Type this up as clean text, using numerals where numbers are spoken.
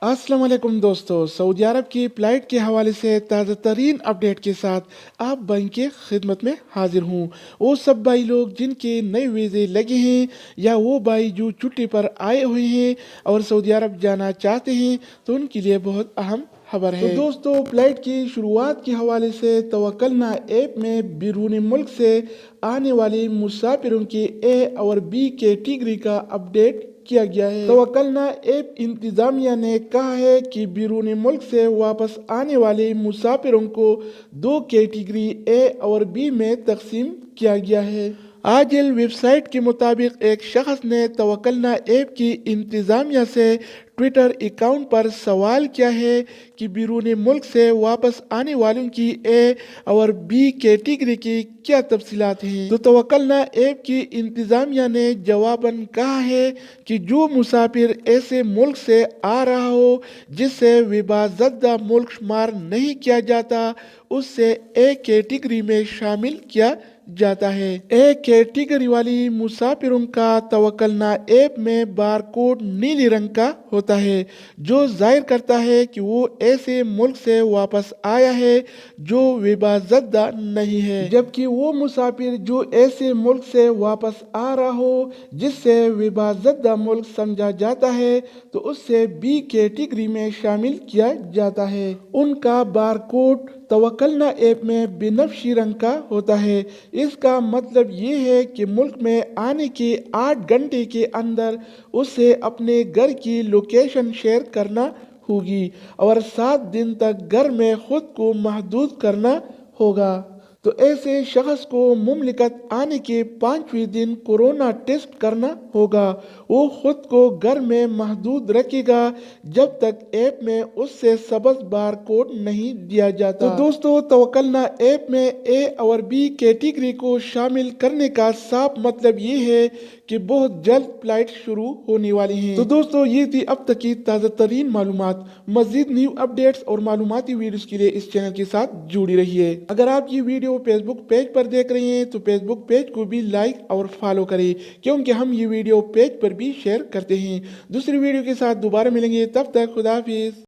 अस्सलाम वालेकुम दोस्तों, सऊदी अरब की फ्लाइट के हवाले से ताज़ा तरीन अपडेट के साथ आप भाई के खिदमत में हाजिर हूँ। वो सब भाई लोग जिनके नए वीज़े लगे हैं या वो भाई जो छुट्टी पर आए हुए हैं और सऊदी अरब जाना चाहते हैं, तो उनके लिए बहुत अहम खबर है। तो दोस्तों, फ्लाइट की शुरुआत के हवाले से तवक्कलना ऐप में बैरून मुल्क से आने वाले मुसाफिरों की ए और बी कैटेगरी का अपडेट किया गया है। तवक्कलना ऐप इंतजामिया ने कहा है कि बैरून मुल्क से वापस आने वाले मुसाफिरों को दो कैटेगरी ए और बी में तकसीम किया गया है। आजिल वेबसाइट के मुताबिक एक शख्स ने तवक्कलना ऐप की इंतजामिया से ट्विटर अकाउंट पर सवाल किया है कि बैरून मुल्क से वापस आने वालों की ए और बी कैटेगरी की क्या तफसीलात हैं। तो तवक्कलना ऐप की इंतजामिया ने जवाबन कहा है कि जो मुसाफिर ऐसे मुल्क से आ रहा हो जिससे विबाज़दा मुल्क शुमार नहीं किया जाता, उससे ए कैटेगरी में शामिल किया जाता है। ए कैटेगरी वाली मुसाफिरों का तवक्कलना ऐप में बारकोड नीले रंग का होता है, जो जाहिर करता है कि वो ऐसे मुल्क से वापस आया है जो विबाज़दा नहीं है। जबकि वो मुसाफिर जो ऐसे मुल्क से वापस आ रहा हो जिससे विबाज़दा मुल्क समझा जाता है, तो उससे बी कैटेगरी में शामिल किया जाता है। उनका बारकोड तवक्कलना ऐप में बिनफ्शी रंग का होता है। इसका मतलब ये है कि मुल्क में आने के 8 घंटे के अंदर उसे अपने घर की लोकेशन शेयर करना होगी और 7 दिन तक घर में खुद को महदूद करना होगा। तो ऐसे शख्स को मुमलिकत आने के 5वें दिन कोरोना टेस्ट करना होगा। वो खुद को घर में महदूद रखेगा जब तक ऐप में उससे सबस बार कोड नहीं दिया जाता। तो दोस्तों, तवक्कलना ऐप में ए और बी कैटेगरी को शामिल करने का साफ मतलब ये है कि बहुत जल्द फ्लाइट शुरू होने वाली हैं। तो दोस्तों, ये थी अब तक की ताज़ा तरीन मालूमात। मज़ीद न्यू अपडेट्स और मालूमाती वीडियोस के लिए इस चैनल के साथ जुड़ी रहिए। अगर आप ये वीडियो फेसबुक पेज पर देख रहे हैं तो फेसबुक पेज को भी लाइक और फॉलो करें, क्योंकि हम ये वीडियो पेज पर भी शेयर करते हैं। दूसरी वीडियो के साथ दोबारा मिलेंगे, तब तक खुदा हाफिज।